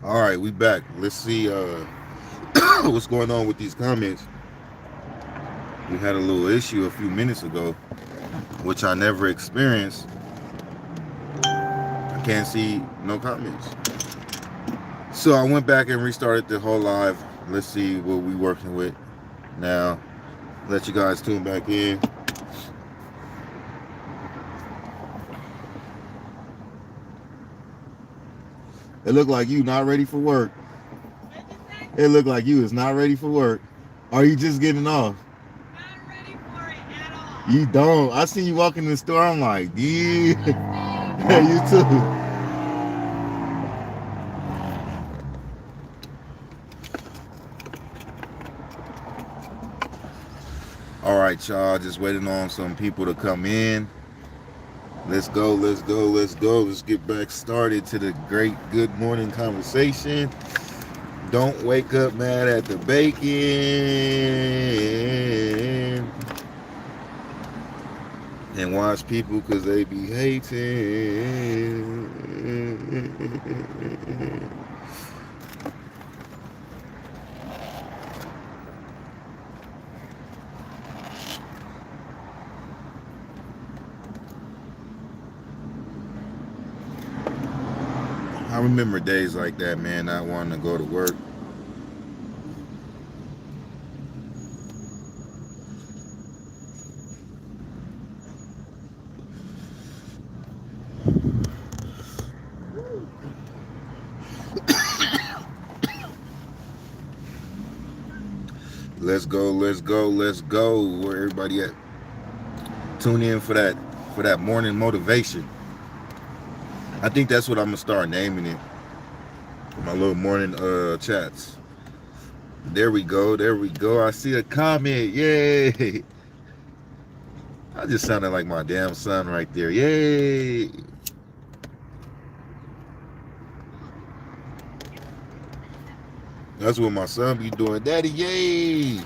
All right, we back. Let's see what's going on with these comments. We had a little issue a few minutes ago, which I never experienced. I can't see no comments. So I went back and restarted the whole live. Let's see what we working with now. Let you guys tune back in. It looked like you not ready for work. It looked like you is not ready for work. Are you just getting off? Not ready for it at all. You don't. I see you walking in the store. I'm like, yeah. You too. All right, y'all. Just waiting on some people to come in. Let's go. Let's go. Let's go. Let's get back started to the great good morning conversation. Don't wake up mad at the bacon. And watch people because they be hating. I remember days like that, man, not wanting to go to work. Let's go, let's go, let's go. Where everybody at? Tune in for that morning motivation. I think that's what I'm gonna start naming it. My little morning chats. There we go, there we go. I see a comment. Yay. I just sounded like my damn son right there. Yay. That's what my son be doing. Daddy, yay.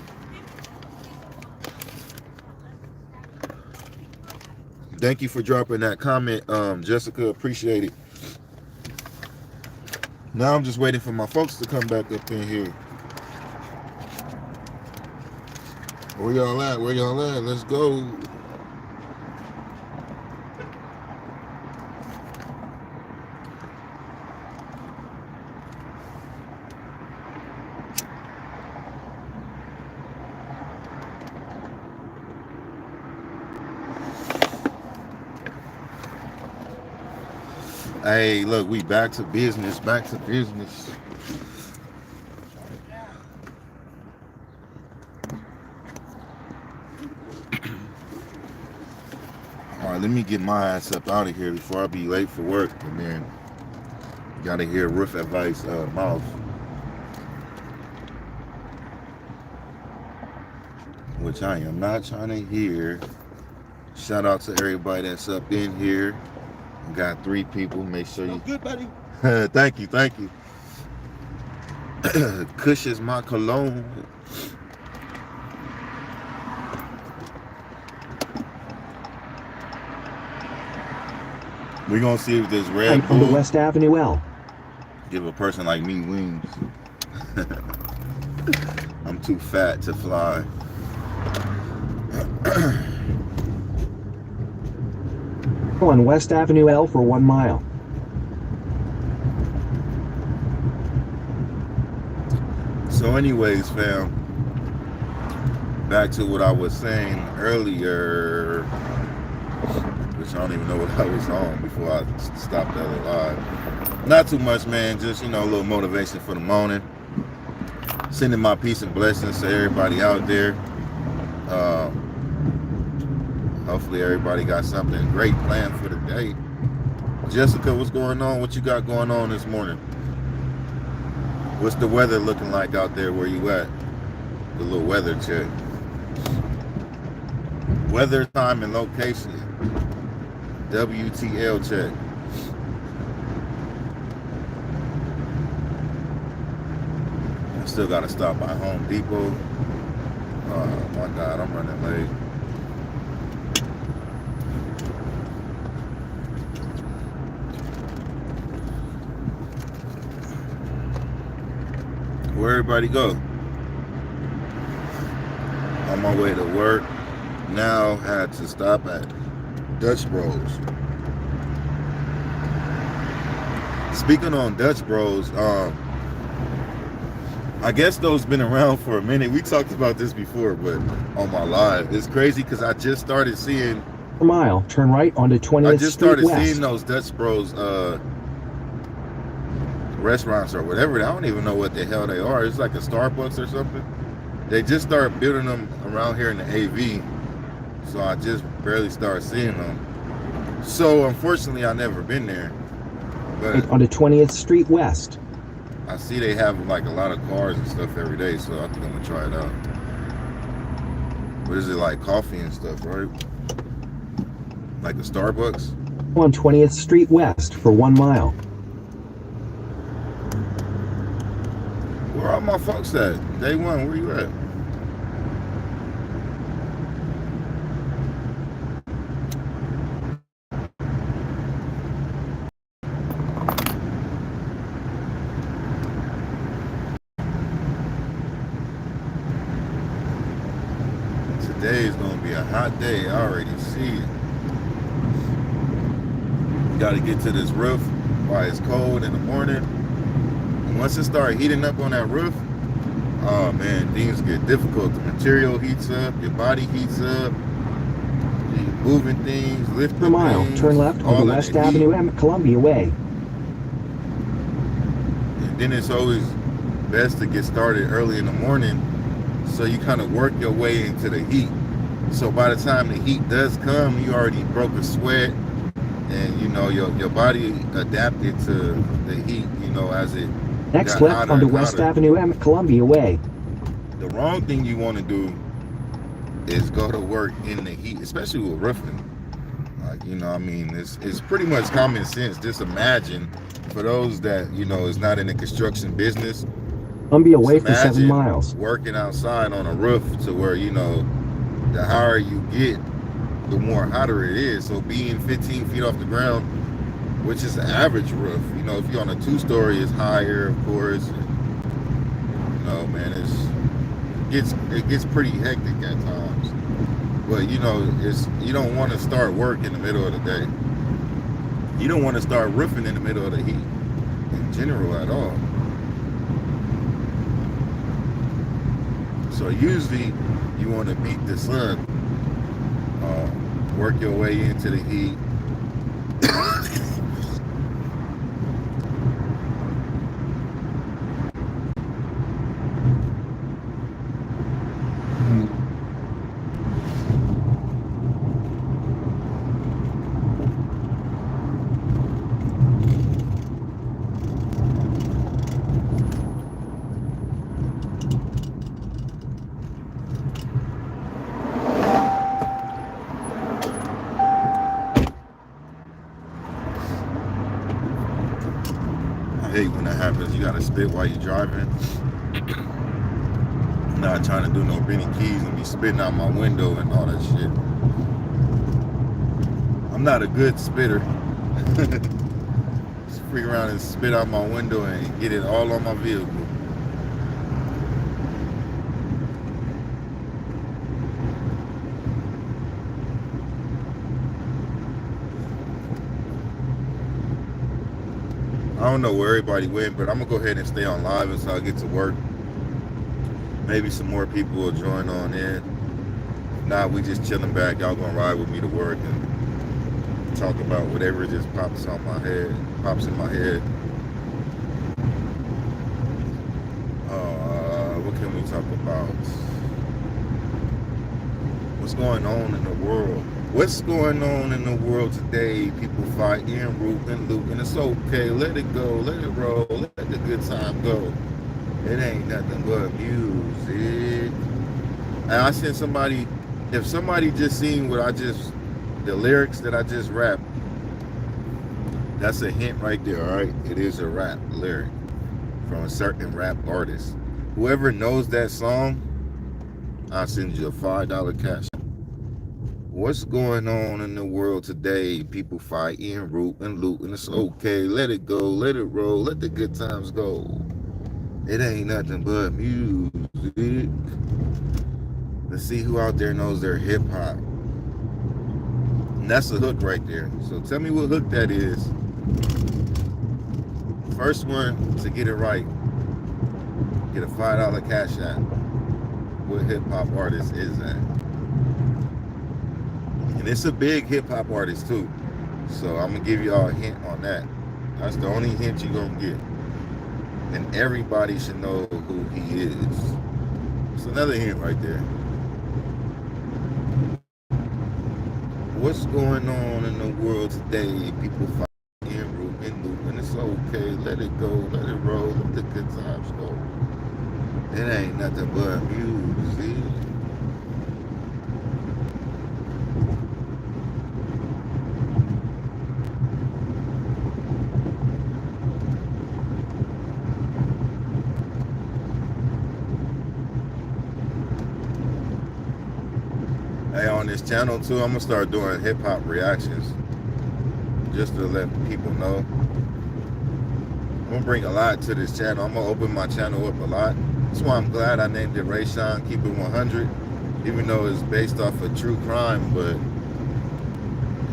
Thank you for dropping that comment, Jessica. Appreciate it. Now I'm just waiting for my folks to come back up in here. Where y'all at? Where y'all at? Let's go. Hey, look, we back to business, back to business. All right, let me get my ass up out of here before I be late for work. And then gotta hear roof advice mouth. Which I am not trying to hear. Shout out to everybody that's up in here. Got 3 people. Make sure you. Good, buddy. Thank you, thank you. Kush is my cologne. We're gonna see if this Red from the Bull West Avenue L. give a person like me wings. I'm too fat to fly. On West Avenue L for 1 mile. So anyways, fam, back to what I was saying earlier, which I don't even know what I was on before I stopped the other live. Not too much, man, just, a little motivation for the morning. Sending my peace and blessings to everybody out there. Hopefully everybody got something great planned for the day. Jessica, what's going on? What you got going on this morning? What's the weather looking like out there where you at? The little weather check. Weather, time, and location. WTL check. I still gotta stop by Home Depot. Oh my God, I'm running late. Where everybody go? On my way to work. Now had to stop at Dutch Bros. Speaking on Dutch Bros, I guess those been around for a minute. We talked about this before, but on my live, it's crazy because I just started seeing. Per mile, turn right onto 20th I just Street started West. seeing those Dutch Bros restaurants or whatever. I don't even know what the hell they are. It's like a Starbucks or something. They just started building them around here in the AV, so I just barely started seeing them. So unfortunately, I never been there. But Onto 20th Street West. I see they have like a lot of cars and stuff every day, so I think I'm gonna try it out. What is it, like coffee and stuff, right? Like a Starbucks? On 20th Street West for 1 mile. Where are my folks at? Day one, where you at? Today is gonna be a hot day. I already see it. Got to get to this roof while it's cold in the morning. And once it starts heating up on that roof, oh man, things get difficult. The material heats up, your body heats up, you're moving things, lifting Per mile, things, turn left all onto of West the heat. Avenue and Columbia Way. And then it's always best to get started early in the morning so you kind of work your way into the heat. So by the time the heat does come, you already broke a sweat, and you know your body adapted to the heat, you know, as it Next got left hotter onto and West hotter. Avenue and Columbia Way. The wrong thing you want to do is go to work in the heat, especially with roofing. Like, you know, I mean, it's pretty much common sense. Just imagine, for those that, you know, is not in the construction business, Columbia just Way for 7 imagine miles. working outside on a roof to where, you know, the higher you get, the more hotter it is. So being 15 feet off the ground, which is the average roof, you know, if you're on a 2-story, it's higher, of course. And, you know, man, it gets pretty hectic at times. But you know, you don't want to start work in the middle of the day. You don't want to start roofing in the middle of the heat in general at all. So usually you want to beat the sun, work your way into the heat. I hate when that happens. You gotta spit while you're driving. I'm not trying to do no Benny Keys and be spitting out my window and all that shit. I'm not a good spitter. Just freak around and spit out my window and get it all on my vehicle. I don't know where everybody went, but I'm gonna go ahead and stay on live until I get to work. Maybe some more people will join on in. If not, we just chilling back. Y'all gonna ride with me to work and talk about whatever just pops in my head. What can we talk about? What's going on in the world? What's going on in the world today? People fighting, roofing, looting. It's okay. Let it go. Let it roll. Let the good time go. It ain't nothing but music. And I sent somebody, if somebody just seen the lyrics that I just rapped, that's a hint right there, all right? It is a rap lyric from a certain rap artist. Whoever knows that song, I'll send you a $5 cash. What's going on in the world today? People fighting, rooting, looting. It's okay. Let it go. Let it roll. Let the good times go. It ain't nothing but music. Let's see who out there knows their hip hop. And that's a hook right there. So tell me what hook that is. First one to get it right, get a $5 cash app. What hip hop artist is that? And it's a big hip hop artist too. So I'm gonna give y'all a hint on that. That's the only hint you're gonna get. And everybody should know who he is. It's another hint right there. What's going on in the world today? People fighting, and it's okay. Let it go, let it roll, let the good times go. It ain't nothing but music. Hey, on this channel too, I'm gonna start doing hip hop reactions just to let people know. I'm gonna bring a lot to this channel. I'm gonna open my channel up a lot. That's why I'm glad I named it Rayshawn Keep It 100, even though it's based off of true crime, but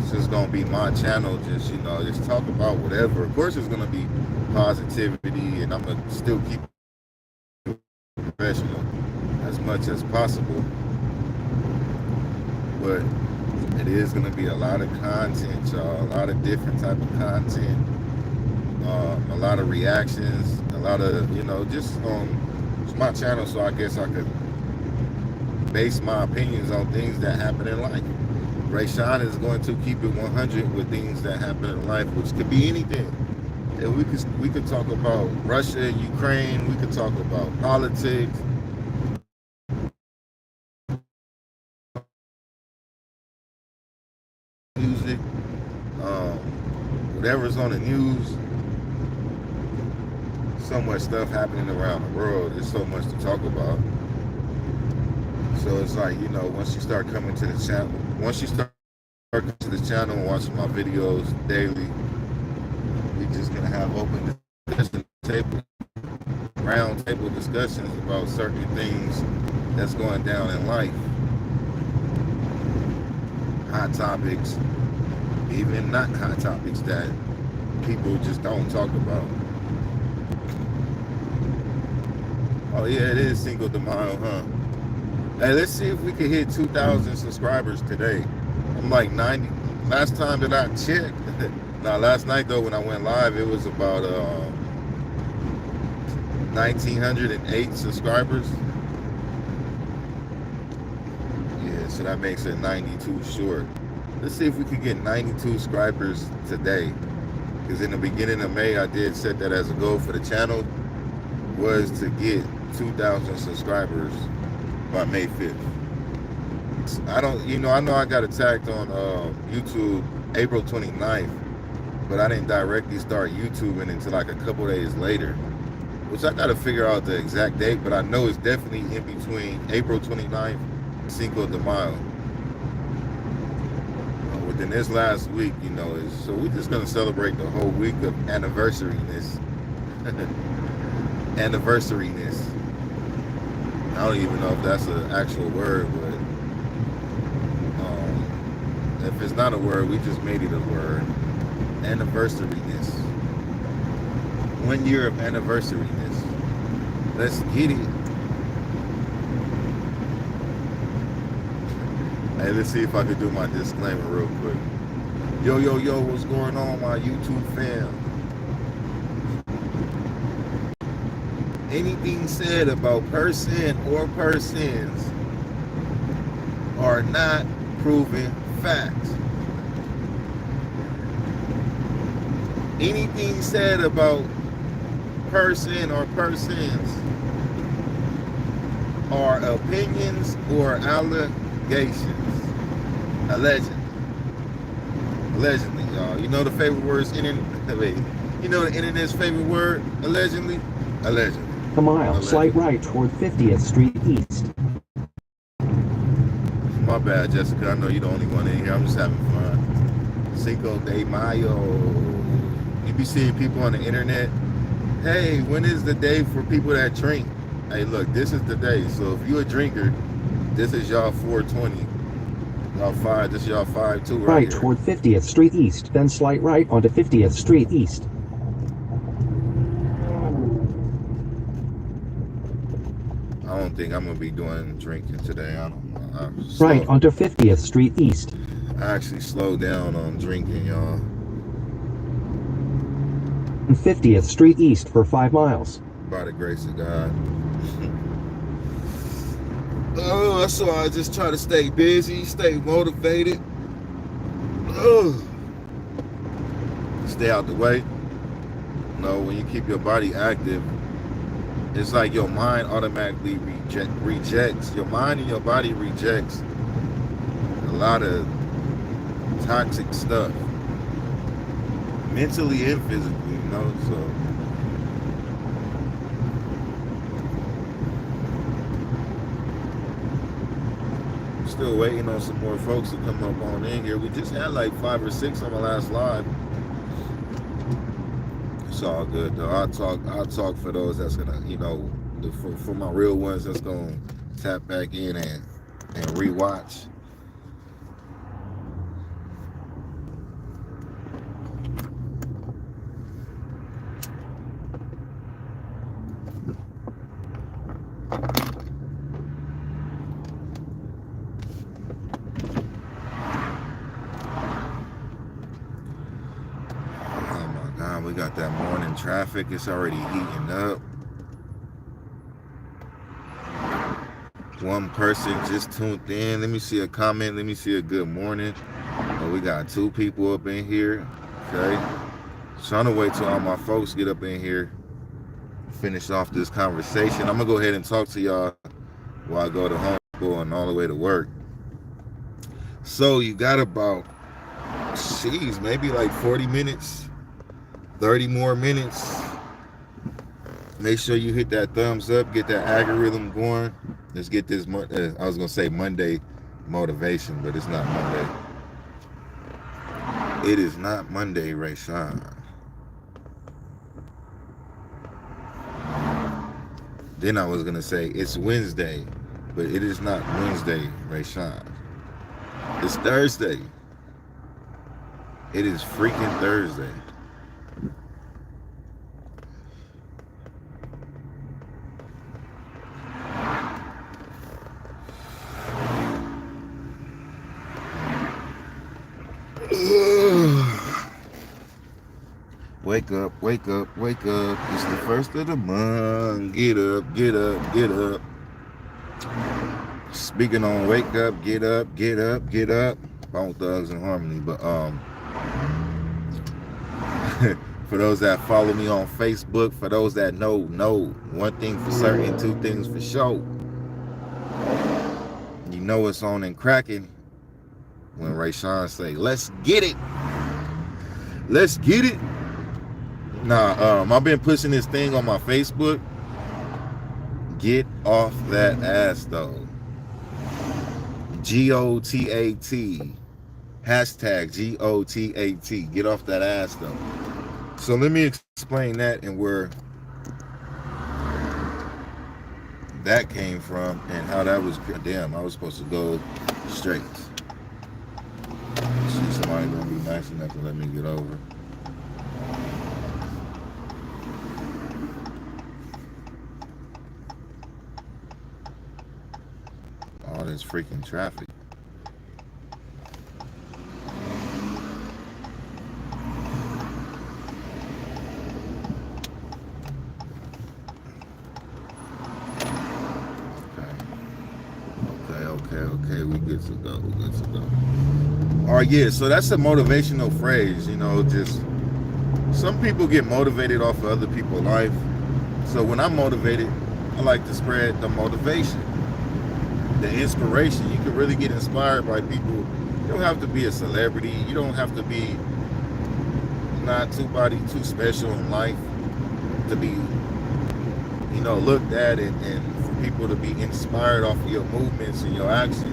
it's just gonna be my channel. Just, you know, just talk about whatever. Of course, it's gonna be positivity, and I'm gonna still keep it professional as much as possible. But it is going to be a lot of content, y'all. A lot of different type of content. A lot of reactions. A lot of, you know, just on it's my channel, so I guess I could base my opinions on things that happen in life. Rayshawn is going to keep it 100 with things that happen in life, which could be anything. And we could talk about Russia and Ukraine. We could talk about politics. Music, whatever's on the news. So much stuff happening around the world. There's so much to talk about. So it's like, you know, once you start coming to the channel, and watching my videos daily, we just gonna have open discussion table, round table discussions about certain things that's going down in life. Hot topics, even not hot topics that people just don't talk about. Oh yeah, it is Cinco de Mayo, huh? Hey, let's see if we can hit 2,000 subscribers today. I'm like 90. Last time that I checked, last night though when I went live, it was about 1,908 subscribers. So that makes it 92 short. Let's see if we can get 92 subscribers today. Because in the beginning of May, I did set that as a goal for the channel, was to get 2,000 subscribers by May 5th. I know I got attacked on YouTube April 29th, but I didn't directly start YouTubing until like a couple days later, which I got to figure out the exact date, but I know it's definitely in between April 29th Cinco de Mayo. Within this last week, you know, so we're just gonna celebrate the whole week of anniversaryness. Anniversaryness. I don't even know if that's an actual word, but if it's not a word, we just made it a word. Anniversaryness. 1 year of anniversaryness. Let's get it. Hey, let's see if I can do my disclaimer real quick. Yo, what's going on, my YouTube fam? Anything said about person or persons are not proven facts. Anything said about person or persons are opinions or allegations. Allegedly, y'all. You know the favorite words you know the internet's favorite word? Allegedly? Allegedly. A mile, slight right toward 50th Street East. My bad, Jessica. I know you're the only one in here. I'm just having fun. Cinco de Mayo. You be seeing people on the internet. Hey, when is the day for people that drink? Hey, look, this is the day. So if you a drinker, this is y'all 420. Y'all 5, this is y'all 5-2 right Right here. toward 50th Street East, then slight right onto 50th Street East. I don't think I'm gonna be doing drinking today. I don't know. Right onto 50th Street East. I actually slowed down on drinking, y'all. 50th Street East for 5 miles. By the grace of God. Oh, so I just try to stay busy, stay motivated. Oh. Stay out the way. You know, when you keep your body active, it's like your mind automatically rejects. Your mind and your body rejects a lot of toxic stuff, mentally and physically, you know. So still waiting on some more folks to come up on in here. We just had like 5 or 6 on the last live. It's all good though. I'll talk for those that's gonna, you know, for my real ones that's gonna tap back in and rewatch. We got that morning traffic. It's already heating up. One person just tuned in. Let me see a comment. Let me see a good morning. Oh, we got 2 people up in here. Okay. Trying to wait till all my folks get up in here. Finish off this conversation. I'm going to go ahead and talk to y'all while I go to home and all the way to work. So you got about, maybe like 40 minutes. 30 more minutes. Make sure you hit that thumbs up, get that algorithm going. Let's get this, I was gonna say Monday motivation, but it's not Monday. It is not Monday, Rayshawn. Then I was gonna say it's Wednesday, but it is not Wednesday, Rayshawn. It's Thursday. It is freaking Thursday. Wake up, wake up, wake up. It's the first of the month. Get up, get up, get up. Speaking on wake up, get up, get up, get up. Bone Thugs and Harmony. But for those that follow me on Facebook, for those that know one thing for certain, 2 things for sure. You know it's on and cracking when Rayshawn say, let's get it. Let's get it. Nah, I've been pushing this thing on my Facebook. Get off that ass though. GOTAT. Hashtag GOTAT. Get off that ass though. So let me explain that and where that came from and how that was. Damn, I was supposed to go straight. See, somebody gonna be nice enough to let me get over. All this freaking traffic. Okay, we good to go, All right, yeah, so that's a motivational phrase, you know, just some people get motivated off of other people's life. So when I'm motivated, I like to spread the motivation, the inspiration. You can really get inspired by people. You don't have to be a celebrity. You don't have to be not too special in life to be, you know, looked at and for people to be inspired off of your movements and your actions.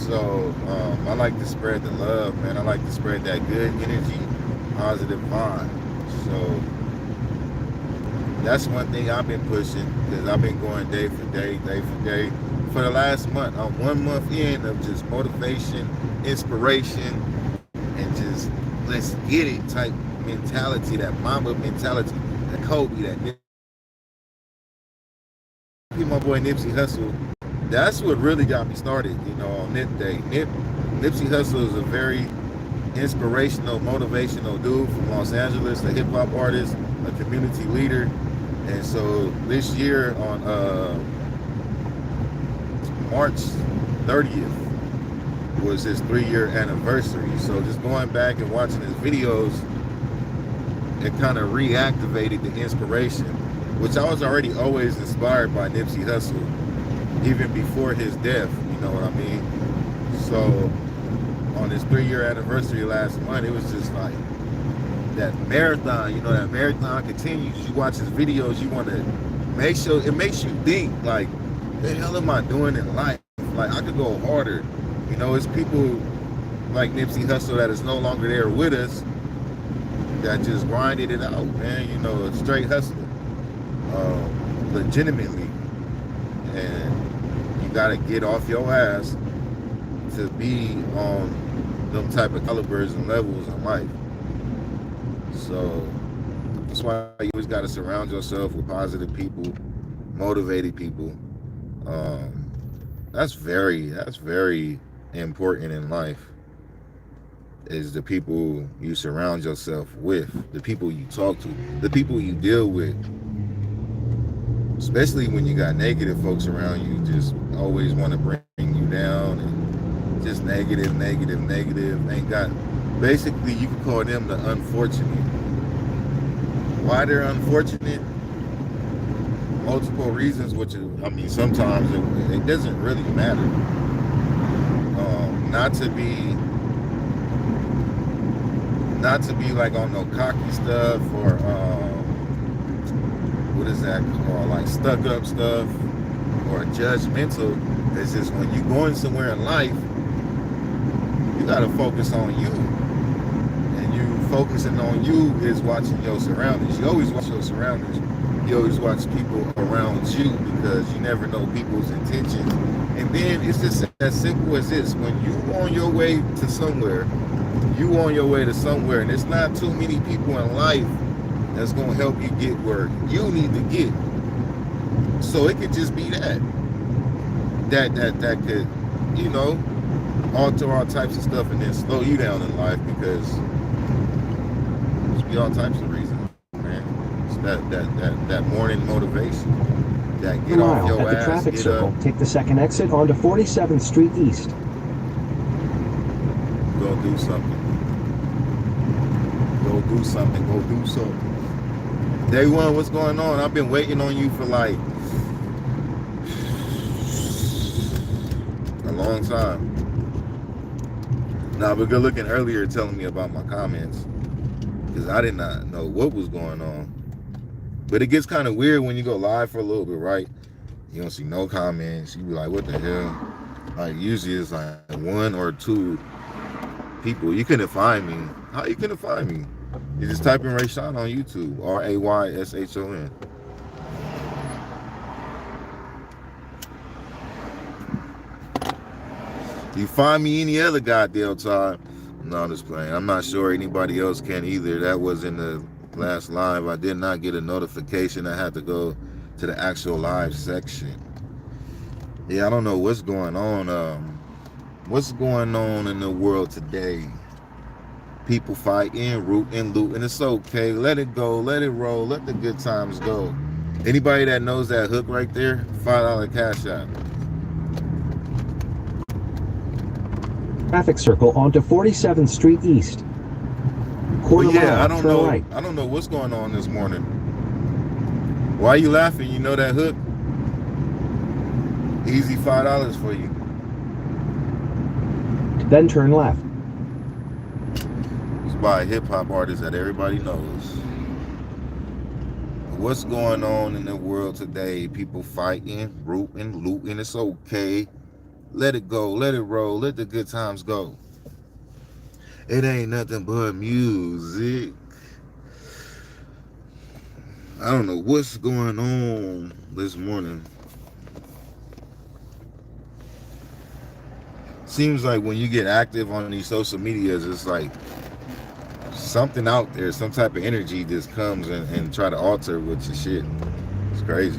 So I like to spread the love, man. I like to spread that good energy, positive vibe. So That's one thing I've been pushing because I've been going day for day, day for day. For the last month, I'm 1 month in of just motivation, inspiration, and just let's get it type mentality, that Mamba mentality, that Kobe, that my boy Nipsey Hussle. That's what really got me started, on Nip Day. Nipsey Hussle is a very inspirational, motivational dude from Los Angeles, a hip hop artist, a community leader. And so this year on March 30th was his 3-year anniversary. So just going back and watching his videos, it kind of reactivated the inspiration, which I was already always inspired by Nipsey Hussle, even before his death, you know what I mean? So on his 3-year anniversary last month, it was just like that marathon, that marathon continues. You watch his videos, you want to make sure, it makes you think, like, the hell am I doing in life? Like, I could go harder. It's people like Nipsey Hussle that is no longer there with us that just grinded it out, man, straight hustling, legitimately. And you got to get off your ass to be on them type of calibers and levels in life. So that's why you always got to surround yourself with positive people, motivated people. That's very important in life, is the people you surround yourself with, the people you talk to, the people you deal with. Especially when you got negative folks around you, just always want to bring you down and just negative. Ain't got, basically you could call them the unfortunate. Why they're unfortunate? Multiple reasons, which sometimes it doesn't really matter. Not to be like on no cocky stuff or what is that called, like stuck up stuff or judgmental. It's just when you going somewhere in life, you gotta focus on you. And you focusing on you is watching your surroundings. You always watch your surroundings. You always watch people around you because you never know people's intentions. And then it's just as simple as this. When you on your way to somewhere, and it's not too many people in life that's gonna help you get where you need to get. So it could just be that could, alter all types of stuff and then slow you down in life, because there's be all types of reasons, man. It's that morning motivation, that get off your at the ass, traffic get circle, up, take the second exit onto 47th Street East. go do something. Day one, what's going on? I've been waiting on you for like a long time. Nah, but good looking earlier telling me about my comments, because I did not know what was going on. But it gets kind of weird when you go live for a little bit, right? You don't see no comments. You be like, what the hell? Like, usually it's like 1 or 2 people. You couldn't find me. How you couldn't find me? You just type in Rayshon on YouTube, Rayshon. You find me any other goddamn time. No, I'm just playing. I'm not sure anybody else can either. That was in the last live. I did not get a notification. I had to go to the actual live section. Yeah, I don't know what's going on. What's going on in the world today? People fighting, rooting, looting. It's okay. Let it go. Let it roll. Let the good times go. Anybody that knows that hook right there, $5 cash out. Traffic circle onto 47th Street East. Quarter mile, I don't turn know. right. I don't know what's going on this morning. Why are you laughing? You know that hook? Easy $5 for you. Then turn left. It's by a hip hop artist that everybody knows. What's going on in the world today? People fighting, rooting, looting. It's okay. Let it go. Let it roll. Let the good times go. It ain't nothing but music. I don't know what's going on this morning. Seems like when you get active on these social medias, it's like something out there, some type of energy just comes and try to alter with your shit. It's crazy.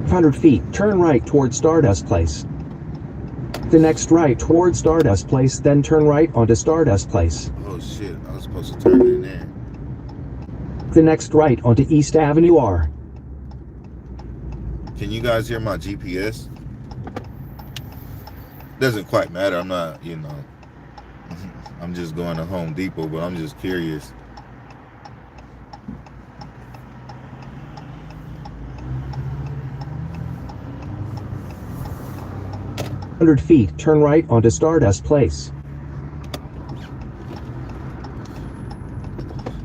Hundred feet, turn right toward Stardust Place. The next right toward Stardust Place, then turn right onto Stardust Place. Oh shit, I was supposed to turn it in there. The next right onto East Avenue R. Can you guys hear my GPS? Doesn't quite matter. I'm not, I'm just going to Home Depot, but I'm just curious. Hundred feet, turn right onto Stardust Place.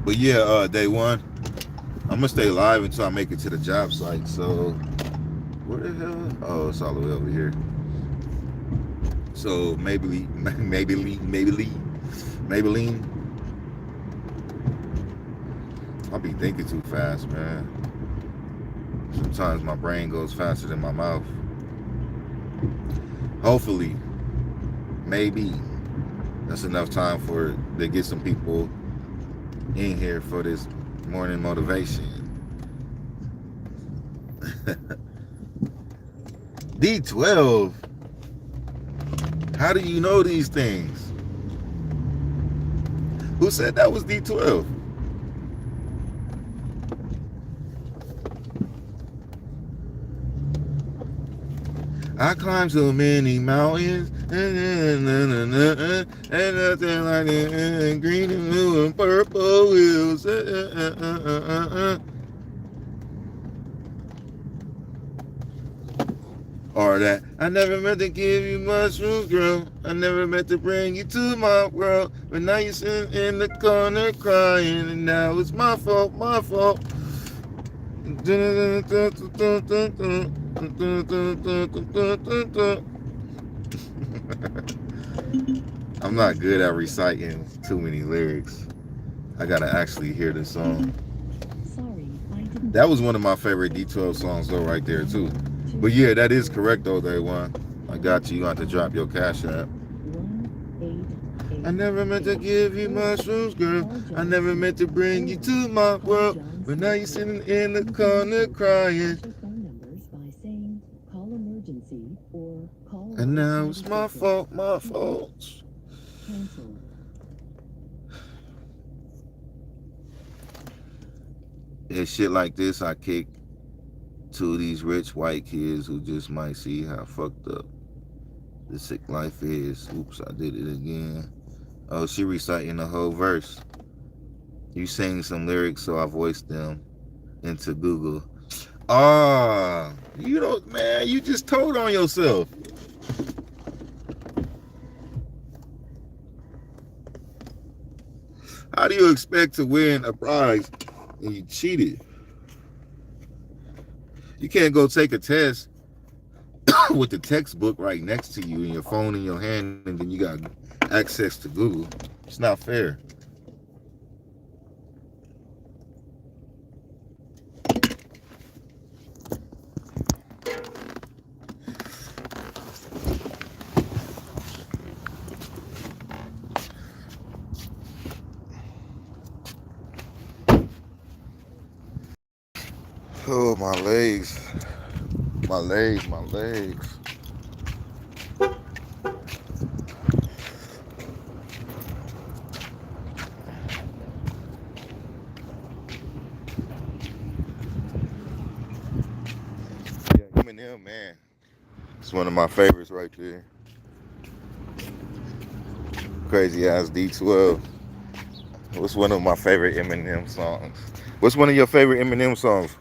But yeah, day one, I'm gonna stay live until I make it to the job site. So where the hell? Oh, it's all the way over here. So Maybelline. I'll be thinking too fast, man. Sometimes my brain goes faster than my mouth. Hopefully, maybe that's enough time to get some people in here for this morning motivation. D12. How do you know these things? Who said that was D12? I climbed so many mountains, and nothing like it, green and blue and purple hills. Or that, I never meant to give you mushrooms, girl. I never meant to bring you to my world. But now you're sitting in the corner crying, and now it's my fault, my fault. I'm not good at reciting too many lyrics. I gotta actually hear the song. That was one of my favorite D12 songs though, right there too. But yeah, that is correct though, day one. I got you. You have to drop your cash app. I never meant to give you mushrooms, girl. I never meant to bring you to my world. But now you're sitting in the corner crying. And now it's my fault, my fault. Yeah, shit like this I kick to these rich white kids who just might see how fucked up the sick life is. Oops, I did it again. Oh, she reciting the whole verse. You sang some lyrics, so I voiced them into Google. Ah, man, you just told on yourself. How do you expect to win a prize and you cheated? You can't go take a test with the textbook right next to you and your phone in your hand, and then you got access to Google. It's not fair. Oh, my legs. My legs. Yeah, Eminem, man. It's one of my favorites right there. Crazy ass D12. What's one of my favorite Eminem songs? What's one of your favorite Eminem songs?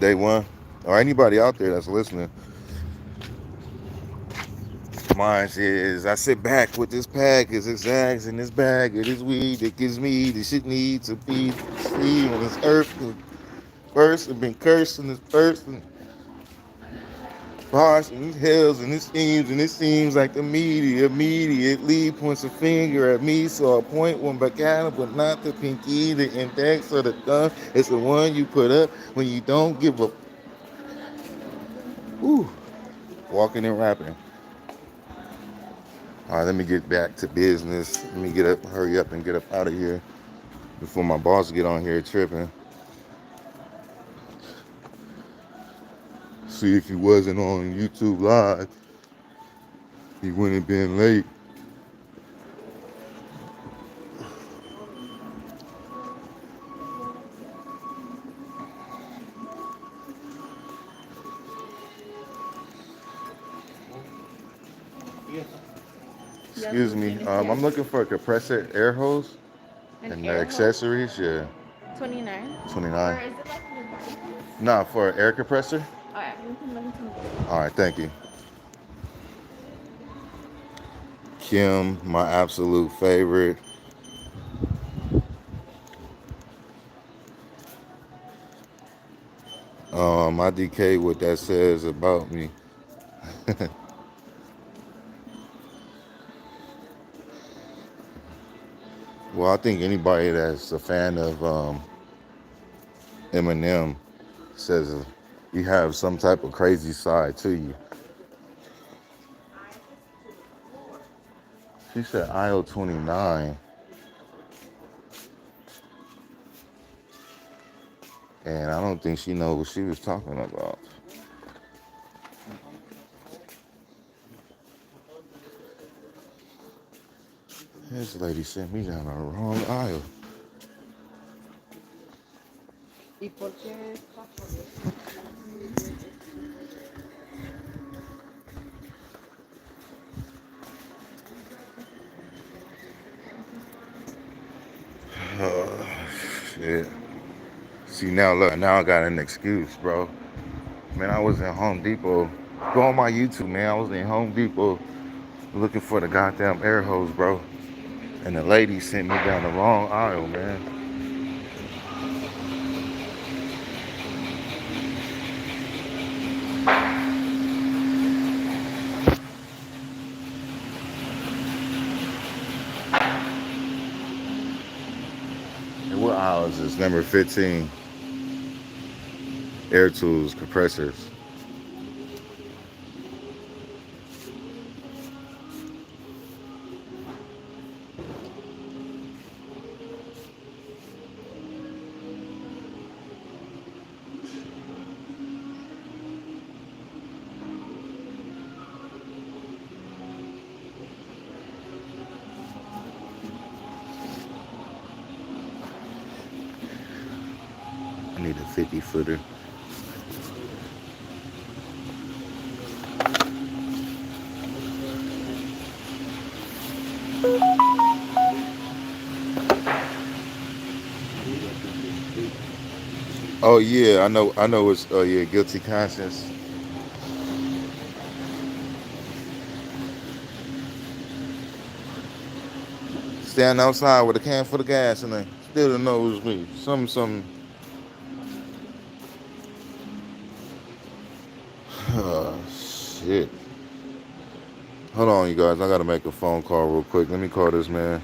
Day one? Or anybody out there that's listening? Mine is, I sit back with this pack, is it zags in this bag, it is weed that gives me the shit needs to be free on this earth. First, I've been cursed in this person. bars and these hills and it seems like the media immediately points a finger at me. So I point one back at him, but not the pinky, the index, or the thumb. It's the one you put up when you don't give a. Whew. Walking and rapping. All right, let me get back to business. Let me get up, hurry up, and get up out of here before my boss get on here tripping. See, if he wasn't on YouTube Live, he wouldn't have been late. Excuse me. I'm looking for a compressor air hose and the accessories. Yeah. 29. 29. Or is it like Nah, for an air compressor. Alright, All right, thank you. Kim, my absolute favorite. I DK what that says about me. Well, I think anybody that's a fan of Eminem says you have some type of crazy side to you. She said aisle 29. And I don't think she knows what she was talking about. This lady sent me down the wrong aisle. Oh, shit. See, now look, now I got an excuse, bro. Man, I was in Home Depot. Go on my YouTube, man. I was in Home Depot looking for the goddamn air hose, bro. And the lady sent me down the wrong aisle, man. And what aisle is this? Number 15. Air tools, compressors. I need a 50 footer. Oh yeah, I know it's yeah, guilty conscience. Standing outside with a can full of gas and they still don't know it was me. Some shit. Hold on, you guys. I gotta make a phone call real quick. Let me call this man.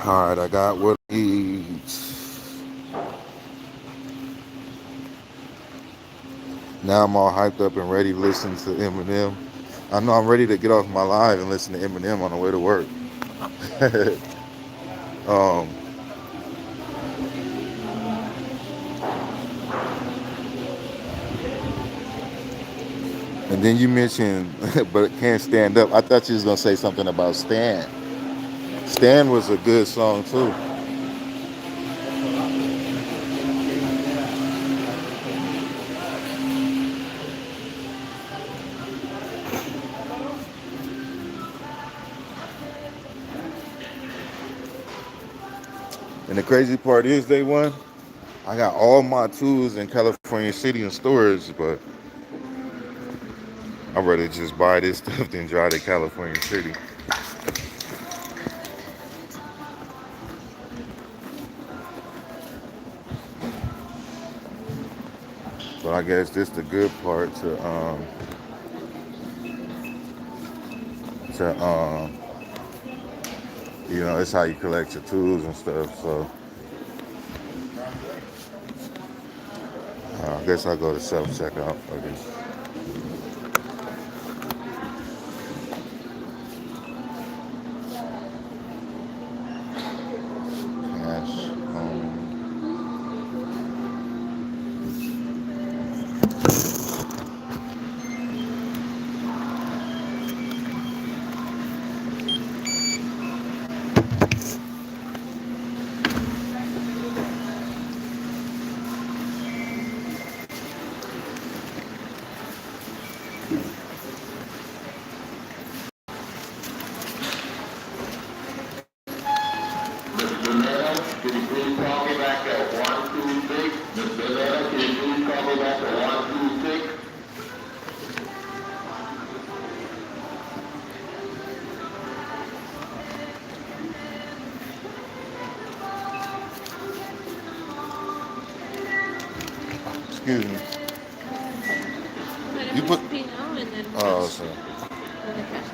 All right, I got what I need. Now I'm all hyped up and ready to listen to Eminem. I know I'm ready to get off my live and listen to Eminem on the way to work. um, and then you mentioned, but can't stand up. I thought you was gonna say something about Stan. Stan was a good song too. And the crazy part is, day one, I got all my tools in California City in storage, but I'd rather just buy this stuff than drive to California City. But I guess this the good part to you know, it's how you collect your tools and stuff. So I guess I'll go to self checkout. I guess. Cash. Excuse me. Let You him put. pay now and then Oh, cash. sorry. And then cash.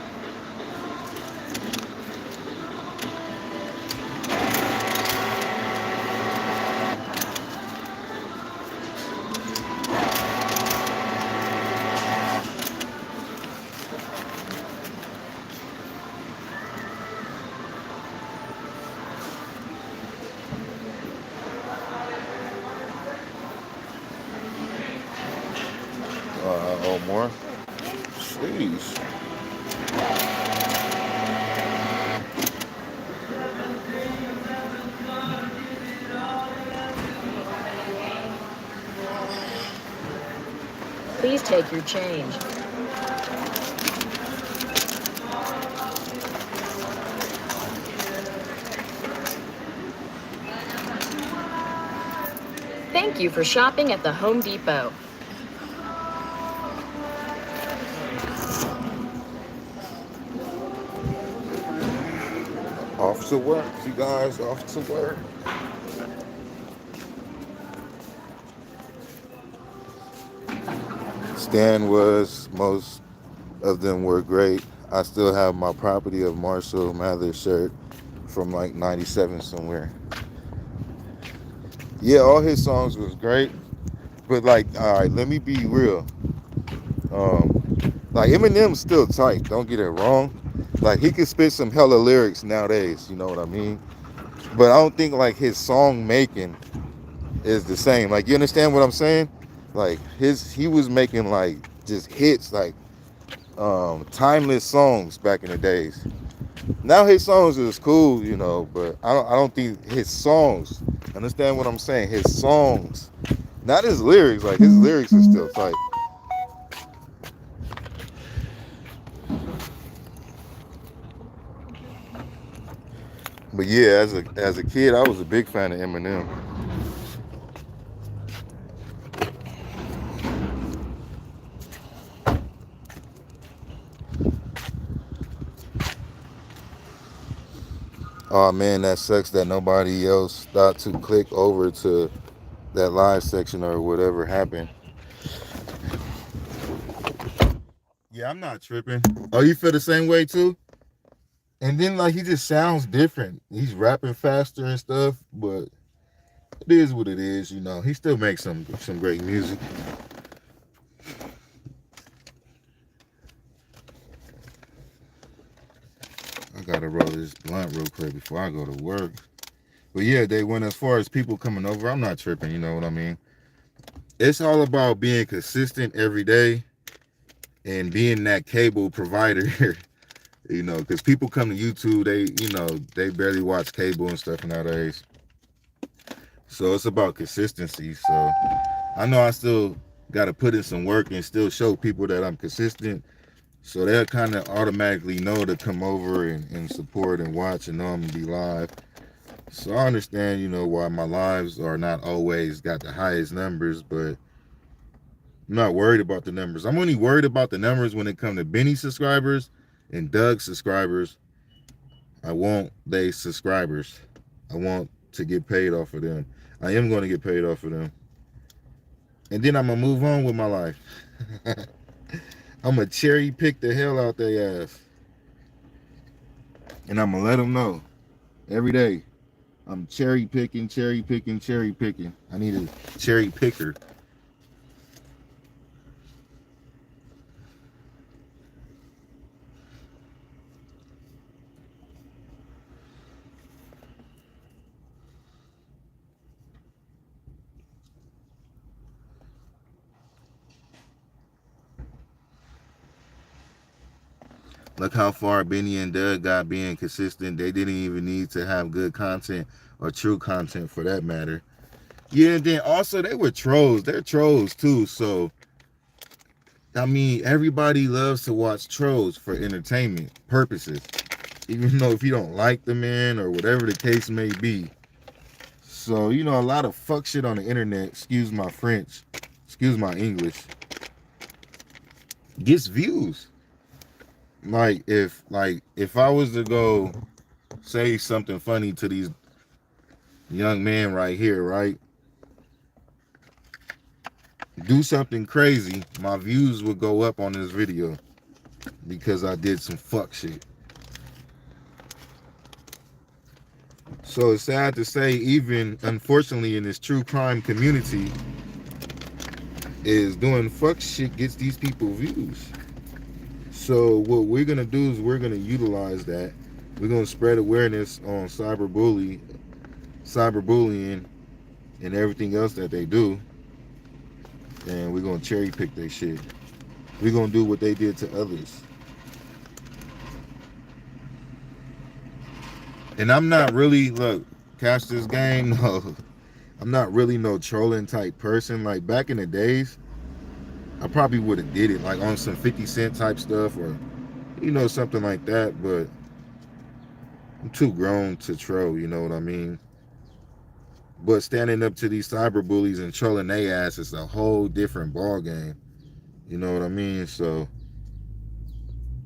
Oh, more. Jeez. Please take your change. Thank you for shopping at the Home Depot. Off to work, you guys. Off to work. Stan was. Most of them were great. I still have my property of Marshall Mathers shirt from like '97 somewhere. Yeah, all his songs was great. But like, all right, let me be real. Like Eminem's still tight. Don't get it wrong. Like he can spit some hella lyrics nowadays. You know what I mean? But I don't think like his song making is the same. Like you understand what I'm saying? Like he was making like just hits, like timeless songs back in the days. Now his songs is cool, you know, but I don't think his songs. Understand what I'm saying? His songs, not his lyrics. Like his lyrics is still tight. But yeah, as a kid, I was a big fan of Eminem. Oh man, that sucks that nobody else thought to click over to that live section or whatever happened. Yeah, I'm not tripping. Oh, you feel the same way too? And then like he just sounds different. He's rapping faster and stuff, but it is what it is, you know. He still makes some great music. I gotta roll this blunt real quick before I go to work. But yeah, they went as far as people coming over. I'm not tripping, you know what I mean? It's all about being consistent every day and being that cable provider, you know, because people come to YouTube, they barely watch cable and stuff nowadays. So it's about consistency. So I know I still got to put in some work and still show people that I'm consistent. So they'll kind of automatically know to come over and support and watch and know I'm going to be live. So I understand, you know, why my lives are not always got the highest numbers, but I'm not worried about the numbers. I'm only worried about the numbers when it comes to Benny subscribers and Doug subscribers. I want they subscribers. I want to get paid off of them. I am going to get paid off of them. and then I'm gonna move on with my life. I'm gonna cherry pick the hell out their ass, and I'm gonna let them know every day. I'm cherry picking, cherry picking, cherry picking. I need a cherry picker. Look how far Benny and Doug got being consistent. They didn't even need to have good content or true content for that matter. Yeah, and then also they were trolls. They're trolls too. So, I mean, everybody loves to watch trolls for entertainment purposes. Even though if you don't like the man or whatever the case may be. So, you know, a lot of fuck shit on the internet, excuse my French, excuse my English, gets views. Like if I was to go say something funny to these young men right here, right? Do something crazy, my views would go up on this video because I did some fuck shit. So it's sad to say, even unfortunately in this true crime community, is doing fuck shit gets these people views. So what we're gonna do is we're gonna utilize that. We're gonna spread awareness on cyberbullying, and everything else that they do. And we're gonna cherry pick their shit. We're gonna do what they did to others. And I'm not really, look, catch this game, no. I'm not really no trolling type person. Like back in the days, I probably would have did it like on some 50 Cent type stuff or, you know, something like that. But I'm too grown to troll, you know what I mean? But standing up to these cyber bullies and trolling their ass is a whole different ball game. You know what I mean? So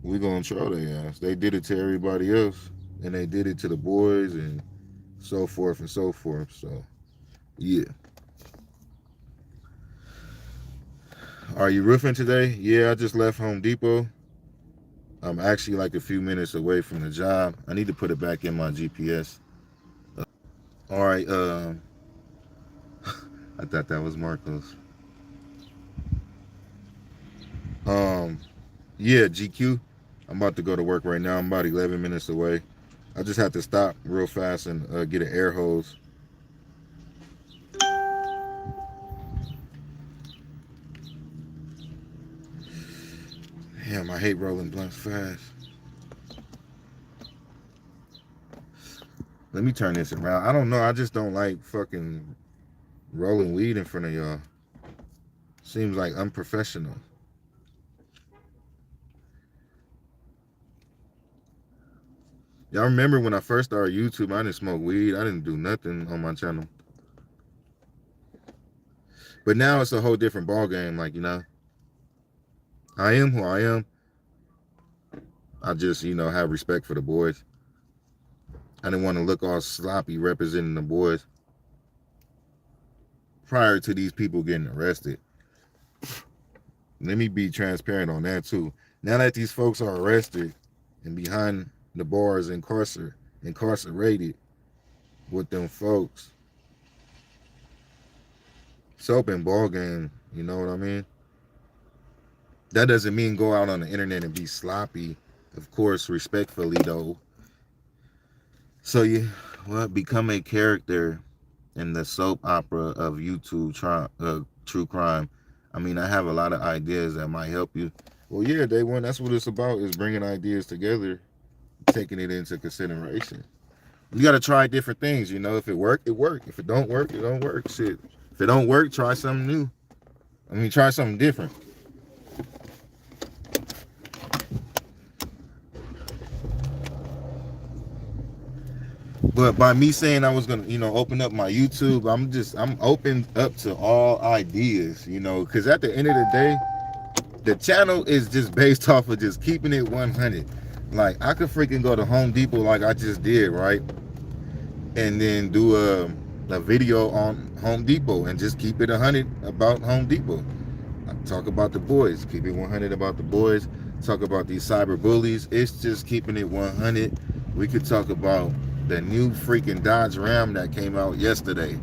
we're going to troll their ass. They did it to everybody else. And they did it to the boys and so forth and so forth. So, yeah. Are you roofing today? Yeah, I just left Home Depot. I'm actually like a few minutes away from the job. I need to put it back in my GPS. All right. I thought that was Marcos. Yeah, GQ. I'm about to go to work right now. I'm about 11 minutes away. I just have to stop real fast and get an air hose. Damn, I hate rolling blunts fast. Let me turn this around. I don't know. I just don't like fucking rolling weed in front of y'all. Seems like unprofessional. Y'all remember when I first started YouTube, I didn't smoke weed. I didn't do nothing on my channel. But now it's a whole different ball game, like, you know. I am who I am. I just, you know, have respect for the boys. I didn't want to look all sloppy representing the boys prior to these people getting arrested. Let me be transparent on that too. Now that these folks are arrested and behind the bars incarcerated with them folks, it's open ball game, you know what I mean? That doesn't mean go out on the internet and be sloppy, of course, respectfully though. So you, well, become a character in the soap opera of YouTube true crime. I mean, I have a lot of ideas that might help you. Well, yeah, day one, that's what it's about, is bringing ideas together, taking it into consideration. You got to try different things, you know. If it work, it work. If it don't work, it don't work. Shit. If it don't work, try something new. I mean, try something different. But by me saying I was gonna, you know, open up my YouTube, I'm open up to all ideas, you know, because at the end of the day, the channel is just based off of just keeping it 100. Like, I could freaking go to Home Depot like I just did, right? And then do a video on Home Depot and just keep it 100 about Home Depot. Talk about the boys, keep it 100 about the boys. Talk about these cyber bullies. It's just keeping it 100. We could talk about the new freaking Dodge Ram that came out yesterday.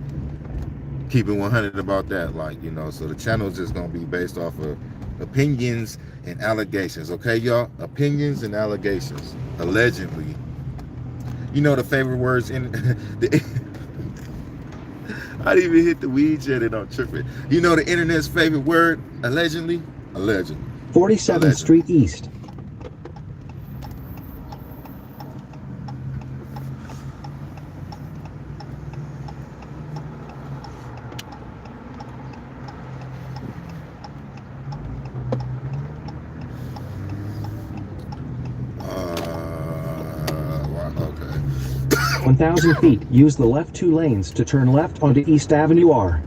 Keep it 100 about that, like, you know. So the channel is just gonna be based off of opinions and allegations, okay, y'all? Opinions and allegations, allegedly. You know the favorite words in I didn't even hit the weed yet and I'm tripping. You know the internet's favorite word? Allegedly? Allegedly. 47th Allegedly. Street East. Okay. 1,000 feet. Use the left 2 lanes to turn left onto East Avenue R.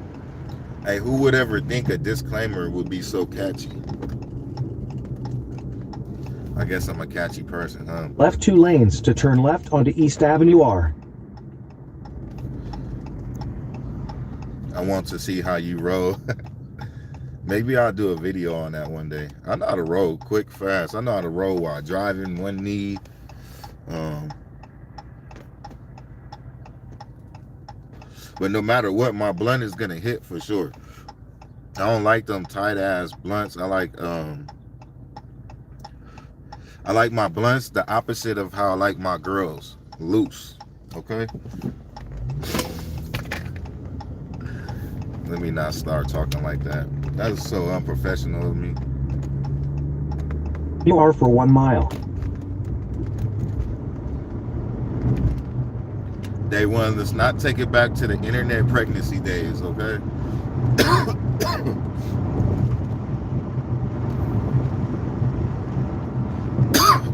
Hey, who would ever think a disclaimer would be so catchy? I guess I'm a catchy person, huh? Left 2 lanes to turn left onto East Avenue R. I want to see how you roll. Maybe I'll do a video on that one day. I know how to roll quick, fast. I know how to roll while driving, one knee. But no matter what, my blunt is gonna hit for sure. I don't like them tight ass blunts. I like my blunts the opposite of how I like my girls, loose. Okay. Let me not start talking like that. That is so unprofessional of me. You are for 1 mile. Day one, let's not take it back to the internet pregnancy days, okay?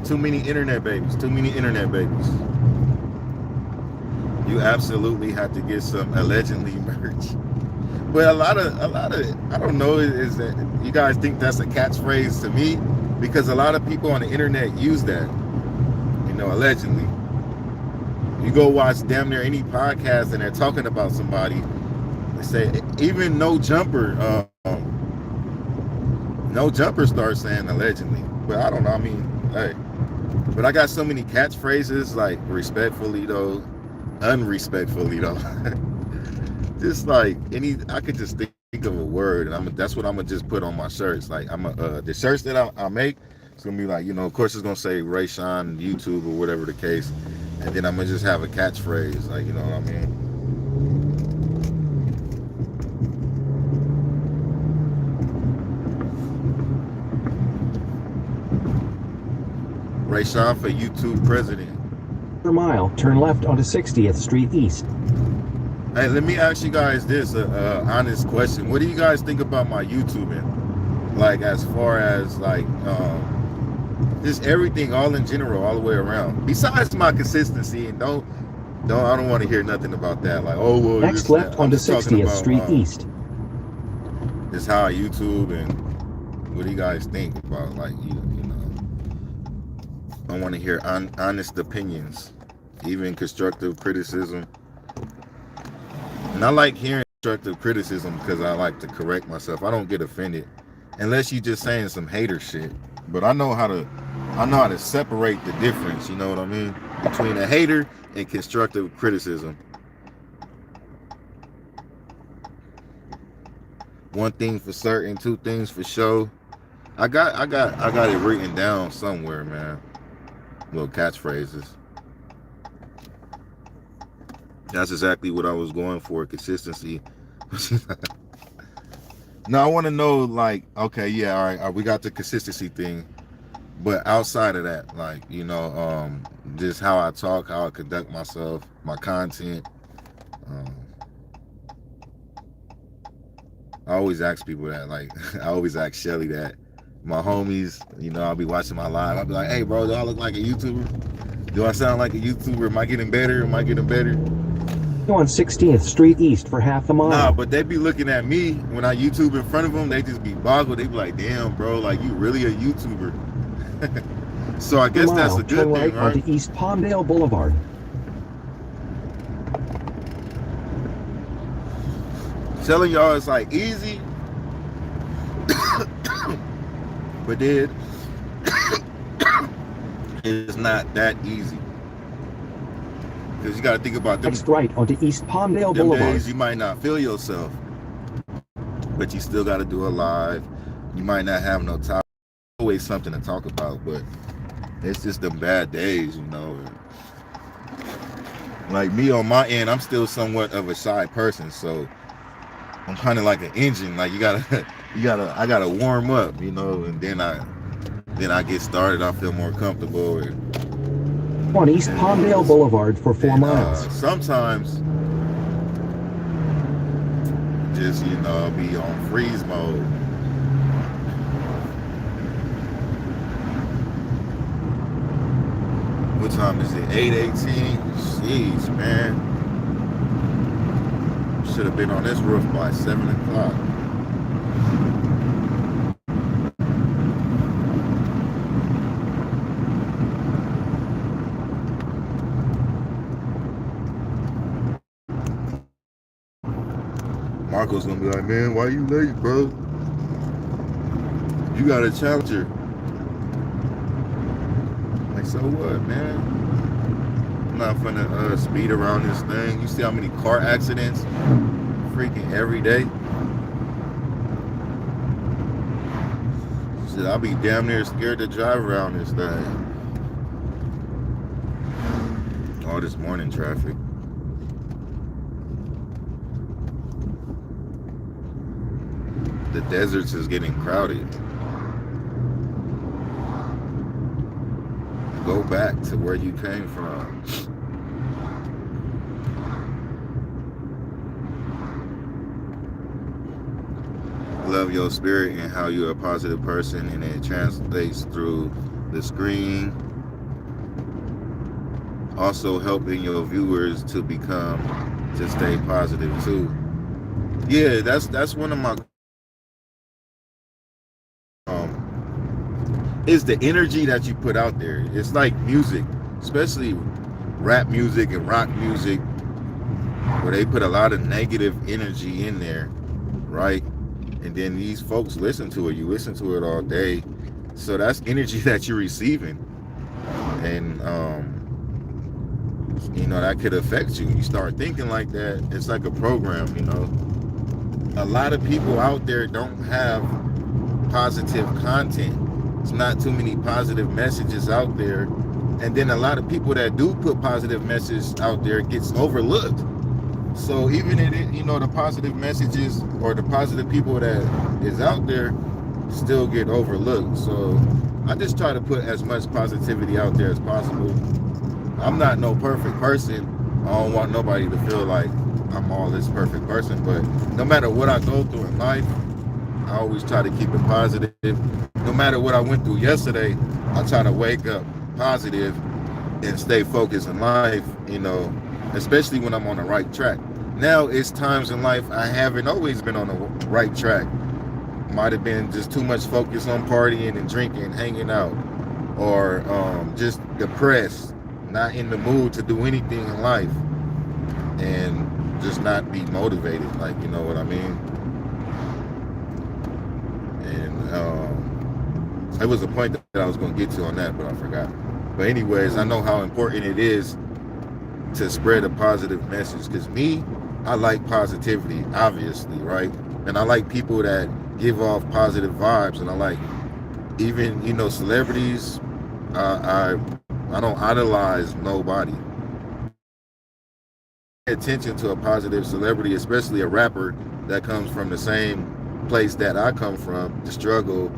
Too many internet babies, too many internet babies. You absolutely have to get some allegedly merch. But a lot of, I don't know, is that you guys think that's a catchphrase to me? Because a lot of people on the internet use that, you know, allegedly. You go watch damn near any podcast and they're talking about somebody. They say, even No Jumper starts saying allegedly. But I don't know, I mean, hey. But I got so many catchphrases, like respectfully though, unrespectfully though. Just like I could just think of a word, and that's what I'm gonna just put on my shirts. Like the shirts that I make, it's gonna be like, you know, of course it's gonna say Ray Sean YouTube or whatever the case, and then I'm gonna just have a catchphrase, like, you know what I mean. Ray Sean for YouTube president. Per mile, turn left onto 60th Street East. Hey, let me ask you guys this honest question. What do you guys think about my YouTubing? Like, as far as like just everything, all in general, all the way around. Besides my consistency, and I don't want to hear nothing about that. Like, oh well. Next left onto 60th Street East. This how I YouTube, and what do you guys think about, like, you know? I want to hear honest opinions, even constructive criticism. And I like hearing constructive criticism because I like to correct myself. I don't get offended unless you're just saying some hater shit. But I know how to separate the difference, you know what I mean, between a hater and constructive criticism. One thing for certain, two things for sure. I got it written down somewhere, man. Little catchphrases. That's exactly what I was going for, consistency. Now I want to know, like, okay, yeah, all right, we got the consistency thing, but outside of that, like, you know, just how I talk, how I conduct myself, my content. I always ask people that, like, I always ask Shelly that. My homies, you know, I'll be watching my live. I'll be like, hey, bro, do I look like a YouTuber? Do I sound like a YouTuber? Am I getting better? Am I getting better? Go on 16th Street East for half a mile. Nah, but they be looking at me when I YouTube in front of them. They just be boggled. They be like, damn, bro, like, you really a YouTuber. So I guess that's a good turn thing, right right? onto East Palmdale Boulevard. Telling y'all it's like easy, but then it's not that easy. Because you got to think about them. Next right onto East Palmdale Them Boulevard. days you might not feel yourself, but you still got to do a live. You might not have no topic. Always something to talk about, but it's just them bad days, you know. Like me on my end, I'm still somewhat of a shy person, so I'm kind of like an engine. Like I gotta warm up, you know, and then I get started. I feel more comfortable. On East Palmdale Boulevard for 4 miles. Sometimes, just I'll be on freeze mode. What time is it? 8:18. Jeez, man. Should have been on this roof by 7 o'clock. Marco's gonna be like, man, why you late, bro? You got a challenger. Like, so what, man? I'm not finna speed around this thing. You see how many car accidents freaking every day? Shit, I'll be damn near scared to drive around this thing. All this morning traffic. The deserts is getting crowded. Go back to where you came from. Love your spirit and how you're a positive person, and it translates through the screen. Also helping your viewers to stay positive too. Yeah, that's one of my is the energy that you put out there. It's like music, especially rap music and rock music, where they put a lot of negative energy in there, right? And then these folks listen to it. You listen to it all day. So that's energy that you're receiving. And, that could affect you. You start thinking like that. It's like a program, A lot of people out there don't have positive content. It's not too many positive messages out there. And then a lot of people that do put positive messages out there gets overlooked. So even in the positive messages or the positive people that is out there still get overlooked. So I just try to put as much positivity out there as possible. I'm not no perfect person. I don't want nobody to feel like I'm all this perfect person, but no matter what I go through in life, I always try to keep it positive. No matter what I went through yesterday, I try to wake up positive and stay focused in life, especially when I'm on the right track. Now, it's times in life I haven't always been on the right track. Might have been just too much focus on partying and drinking, hanging out, or just depressed, not in the mood to do anything in life, and just not be motivated, like, you know what I mean? And it was a point that I was going to get to on that, but I forgot. But anyways, I know how important it is to spread a positive message, because I like positivity, obviously, right? And I like people that give off positive vibes, and I like even, celebrities. I don't idolize nobody. Pay attention to a positive celebrity, especially a rapper that comes from the same place that I come from, the struggle,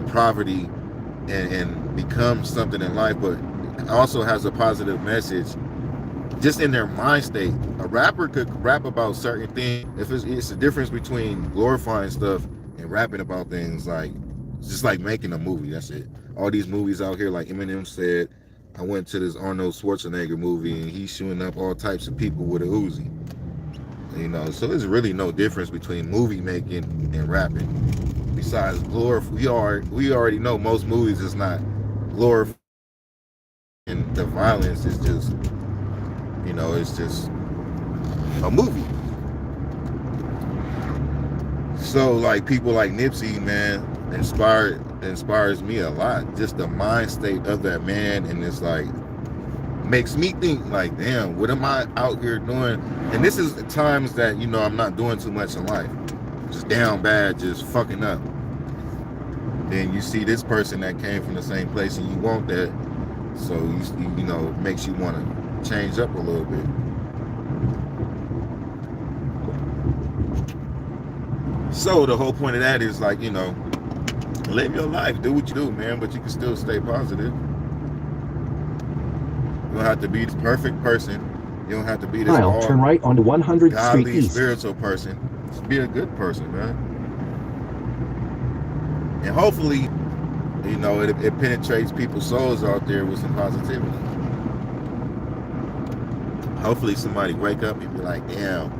poverty, and become something in life, but also has a positive message just in their mind state. A rapper could rap about certain things. If it's a difference between glorifying stuff and rapping about things, like it's just like making a movie. That's it. All these movies out here, like Eminem said, I went to this Arnold Schwarzenegger movie and he's shooting up all types of people with a Uzi. So there's really no difference between movie making and rapping. Besides we already know most movies is not glorifying the violence. Is just it's just a movie. So like people like Nipsey, man, inspires me a lot. Just the mind state of that man, and it's like makes me think like, damn, what am I out here doing? And this is times that, you know, I'm not doing too much in life, just down bad, just fucking up. Then you see this person that came from the same place, and you want that, so you know, it makes you want to change up a little bit. So the whole point of that is like, you know, live your life, do what you do, man, but you can still stay positive. You don't have to be the perfect person. You don't have to be this all turn right onto 100th Street godly, East. spiritual person. Just be a good person, man. And hopefully, you know, it penetrates people's souls out there with some positivity. Hopefully somebody wake up and be like, damn.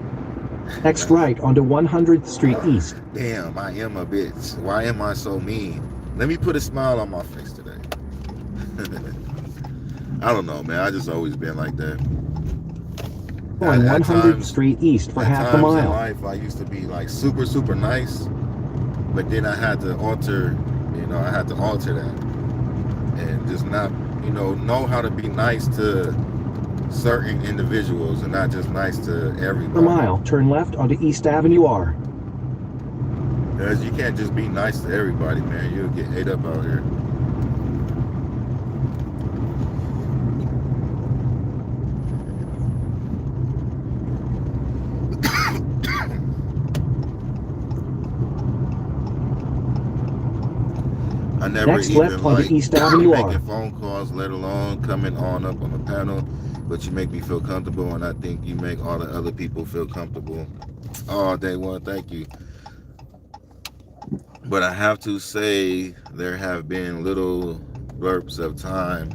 Next right onto 100th Street East. Damn, I am a bitch. Why am I so mean? Let me put a smile on my face today. I don't know, man. I just always been like that. On 100th Street East for half a mile. In life, I used to be like super, super nice, but then I had to alter, you know, I had to alter that and just not, you know how to be nice to certain individuals and not just nice to everybody. A mile, turn left onto East Avenue R. Because you can't just be nice to everybody, man. You'll get ate up out here. I never Next even left onto like East Avenue R. making phone calls, let alone coming on up on the panel. But you make me feel comfortable, and I think you make all the other people feel comfortable. Oh, day one, thank you. But I have to say, there have been little burps of time.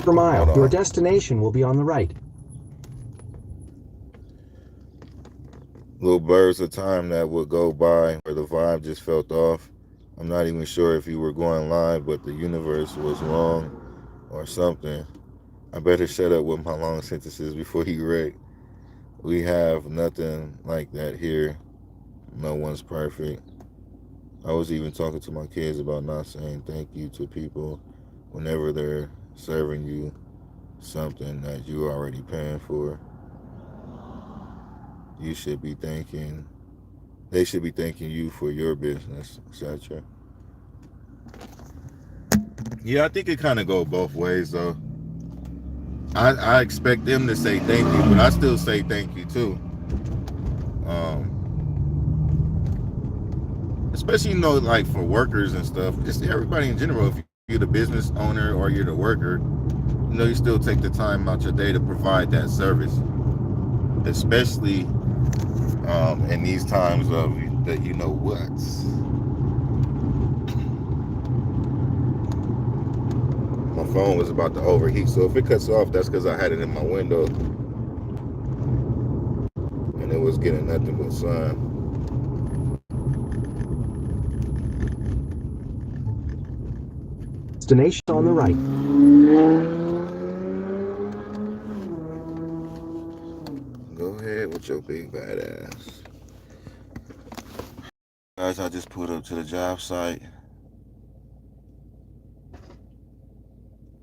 Per mile, your destination will be on the right. Little bursts of time that would go by where the vibe just felt off. I'm not even sure if you were going live, but the universe was wrong or something. I better shut up with my long sentences before you wreck. We have nothing like that here. No one's perfect. I was even talking to my kids about not saying thank you to people whenever they're serving you something that you're already paying for. They should be thanking you for your business, etc. Yeah, I think it kind of go both ways though. I expect them to say thank you, but I still say thank you too. Especially, you know, like for workers and stuff, just everybody in general. If you're the business owner or you're the worker, you know, you still take the time out your day to provide that service. Especially in these times of the you know what's. My phone was about to overheat, so if it cuts off, that's because I had it in my window and it was getting nothing but sun. Destination on the right. Go ahead with your big bad ass. Guys, I just pulled up to the job site.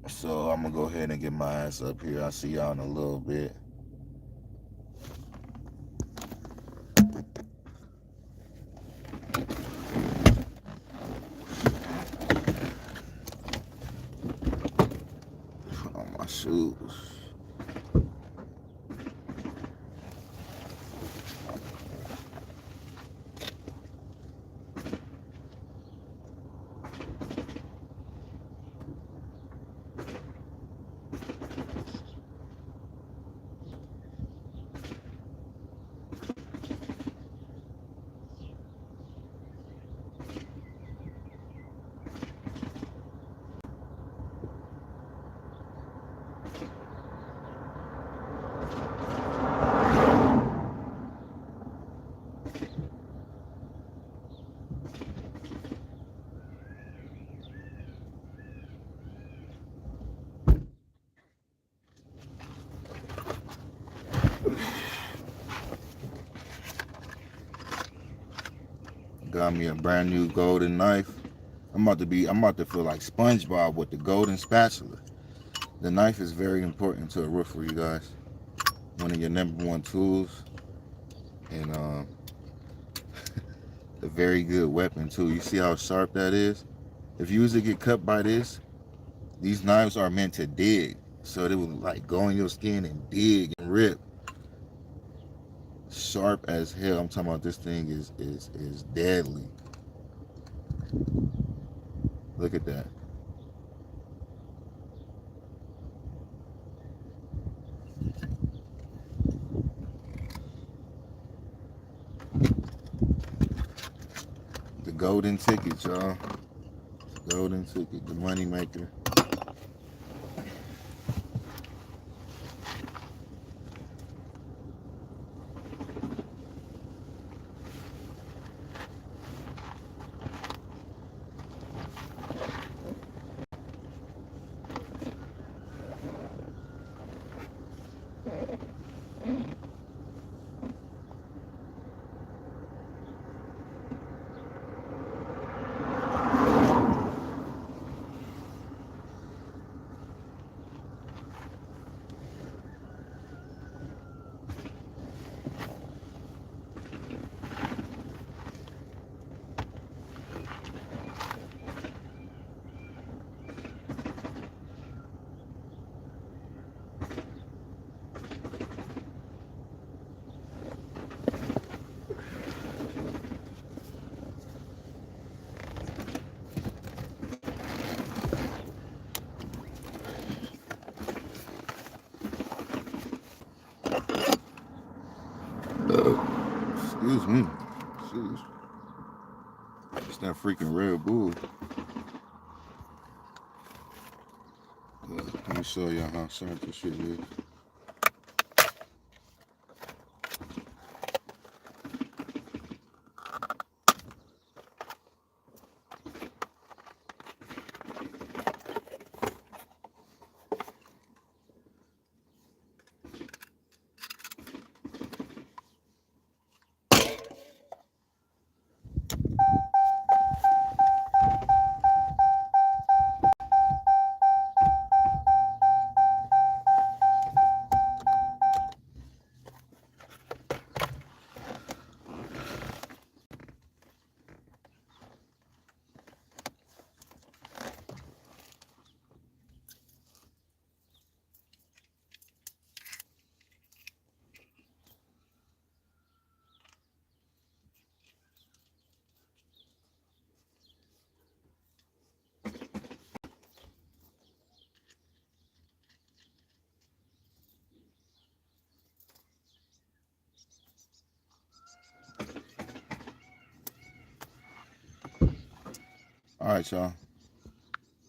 So I'm gonna go ahead and get my ass up here. I'll see y'all in a little bit. Put on my shoes. Got me a brand new golden knife. I'm about to feel like SpongeBob with the golden spatula. The knife is very important to a roofer, you guys. One of your number one tools, and a very good weapon too. You see how sharp that is? If you usually get cut by this, these knives are meant to dig. So they will like go in your skin and dig and rip. Sharp as hell. I'm talking about this thing is deadly. Look at that. The golden ticket, y'all. Golden ticket, the money maker. Excuse me. Jeez. It's that freaking Red Bull. Let me show y'all how sharp this shit is. All right, y'all.